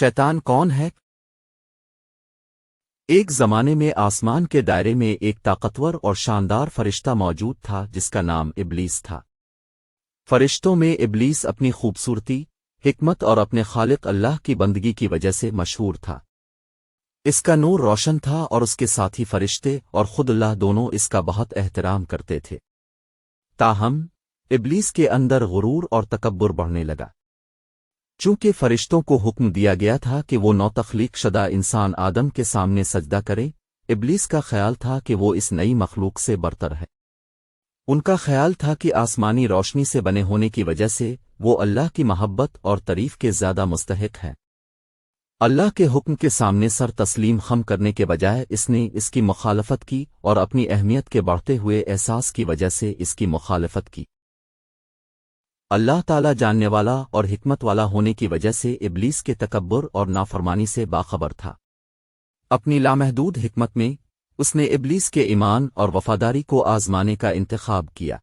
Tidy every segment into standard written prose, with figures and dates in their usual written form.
شیطان کون ہے؟ ایک زمانے میں آسمان کے دائرے میں ایک طاقتور اور شاندار فرشتہ موجود تھا جس کا نام ابلیس تھا۔ فرشتوں میں ابلیس اپنی خوبصورتی، حکمت اور اپنے خالق اللہ کی بندگی کی وجہ سے مشہور تھا۔ اس کا نور روشن تھا اور اس کے ساتھی فرشتے اور خود اللہ دونوں اس کا بہت احترام کرتے تھے۔ تاہم ابلیس کے اندر غرور اور تکبر بڑھنے لگا۔ چونکہ فرشتوں کو حکم دیا گیا تھا کہ وہ نوتخلیق شدہ انسان آدم کے سامنے سجدہ کرے، ابلیس کا خیال تھا کہ وہ اس نئی مخلوق سے برتر ہے۔ ان کا خیال تھا کہ آسمانی روشنی سے بنے ہونے کی وجہ سے وہ اللہ کی محبت اور تعریف کے زیادہ مستحق ہے۔ اللہ کے حکم کے سامنے سر تسلیم خم کرنے کے بجائے اس نے اس کی مخالفت کی اور اپنی اہمیت کے بڑھتے ہوئے احساس کی وجہ سے اس کی مخالفت کی۔ اللہ تعالیٰ جاننے والا اور حکمت والا ہونے کی وجہ سے ابلیس کے تکبر اور نافرمانی سے باخبر تھا۔ اپنی لامحدود حکمت میں اس نے ابلیس کے ایمان اور وفاداری کو آزمانے کا انتخاب کیا۔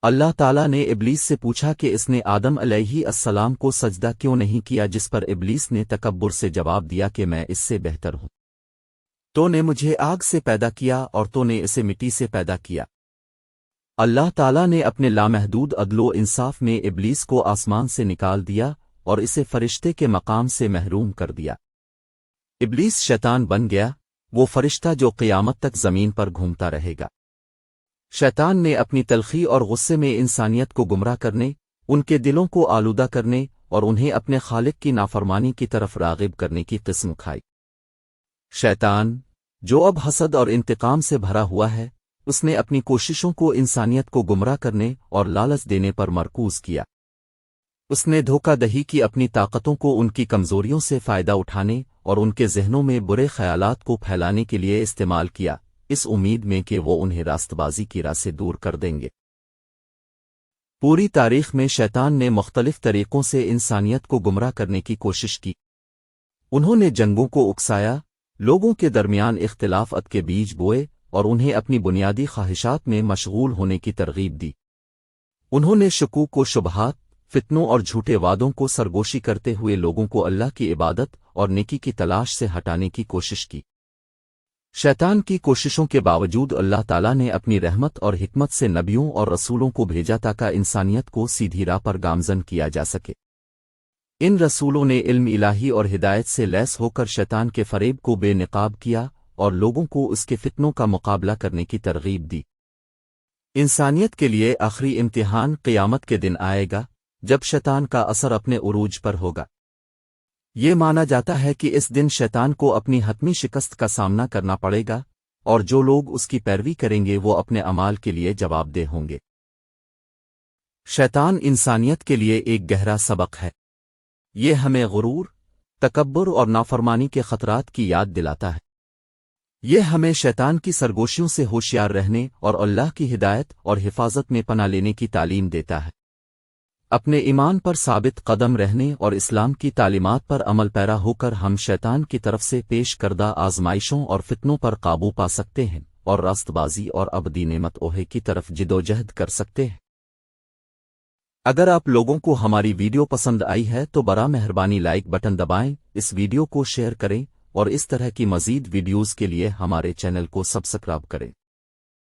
اللہ تعالیٰ نے ابلیس سے پوچھا کہ اس نے آدم علیہ السلام کو سجدہ کیوں نہیں کیا، جس پر ابلیس نے تکبر سے جواب دیا کہ میں اس سے بہتر ہوں۔ تو نے مجھے آگ سے پیدا کیا اور تو نے اسے مٹی سے پیدا کیا۔ اللہ تعالیٰ نے اپنے لامحدود عدل و انصاف میں ابلیس کو آسمان سے نکال دیا اور اسے فرشتے کے مقام سے محروم کر دیا۔ ابلیس شیطان بن گیا، وہ فرشتہ جو قیامت تک زمین پر گھومتا رہے گا۔ شیطان نے اپنی تلخی اور غصے میں انسانیت کو گمراہ کرنے، ان کے دلوں کو آلودہ کرنے اور انہیں اپنے خالق کی نافرمانی کی طرف راغب کرنے کی قسم کھائی۔ شیطان، جو اب حسد اور انتقام سے بھرا ہوا ہے، اس نے اپنی کوششوں کو انسانیت کو گمراہ کرنے اور لالچ دینے پر مرکوز کیا۔ اس نے دھوکہ دہی کی اپنی طاقتوں کو ان کی کمزوریوں سے فائدہ اٹھانے اور ان کے ذہنوں میں برے خیالات کو پھیلانے کے لیے استعمال کیا، اس امید میں کہ وہ انہیں راست بازی کی راہ سے دور کر دیں گے۔ پوری تاریخ میں شیطان نے مختلف طریقوں سے انسانیت کو گمراہ کرنے کی کوشش کی۔ انہوں نے جنگوں کو اکسایا، لوگوں کے درمیان اختلافات کے بیج بوئے اور انہیں اپنی بنیادی خواہشات میں مشغول ہونے کی ترغیب دی۔ انہوں نے شکوک و شبہات، فتنوں اور جھوٹے وعدوں کو سرگوشی کرتے ہوئے لوگوں کو اللہ کی عبادت اور نیکی کی تلاش سے ہٹانے کی کوشش کی۔ شیطان کی کوششوں کے باوجود اللہ تعالیٰ نے اپنی رحمت اور حکمت سے نبیوں اور رسولوں کو بھیجا تاکہ انسانیت کو سیدھی راہ پر گامزن کیا جا سکے۔ ان رسولوں نے علم الہی اور ہدایت سے لیس ہو کر شیطان کے فریب کو بے نقاب کیا اور لوگوں کو اس کے فتنوں کا مقابلہ کرنے کی ترغیب دی۔ انسانیت کے لیے آخری امتحان قیامت کے دن آئے گا، جب شیطان کا اثر اپنے عروج پر ہوگا۔ یہ مانا جاتا ہے کہ اس دن شیطان کو اپنی حتمی شکست کا سامنا کرنا پڑے گا، اور جو لوگ اس کی پیروی کریں گے وہ اپنے اعمال کے لیے جواب دہ ہوں گے۔ شیطان انسانیت کے لیے ایک گہرا سبق ہے۔ یہ ہمیں غرور، تکبر اور نافرمانی کے خطرات کی یاد دلاتا ہے۔ یہ ہمیں شیطان کی سرگوشیوں سے ہوشیار رہنے اور اللہ کی ہدایت اور حفاظت میں پناہ لینے کی تعلیم دیتا ہے۔ اپنے ایمان پر ثابت قدم رہنے اور اسلام کی تعلیمات پر عمل پیرا ہو کر ہم شیطان کی طرف سے پیش کردہ آزمائشوں اور فتنوں پر قابو پا سکتے ہیں اور راست بازی اور ابدی نعمت اوہے کی طرف جدوجہد کر سکتے ہیں۔ اگر آپ لوگوں کو ہماری ویڈیو پسند آئی ہے تو برا مہربانی لائک بٹن دبائیں، اس ویڈیو کو شیئر کریں اور اس طرح کی مزید ویڈیوز کے لیے ہمارے چینل کو سبسکرائب کریں۔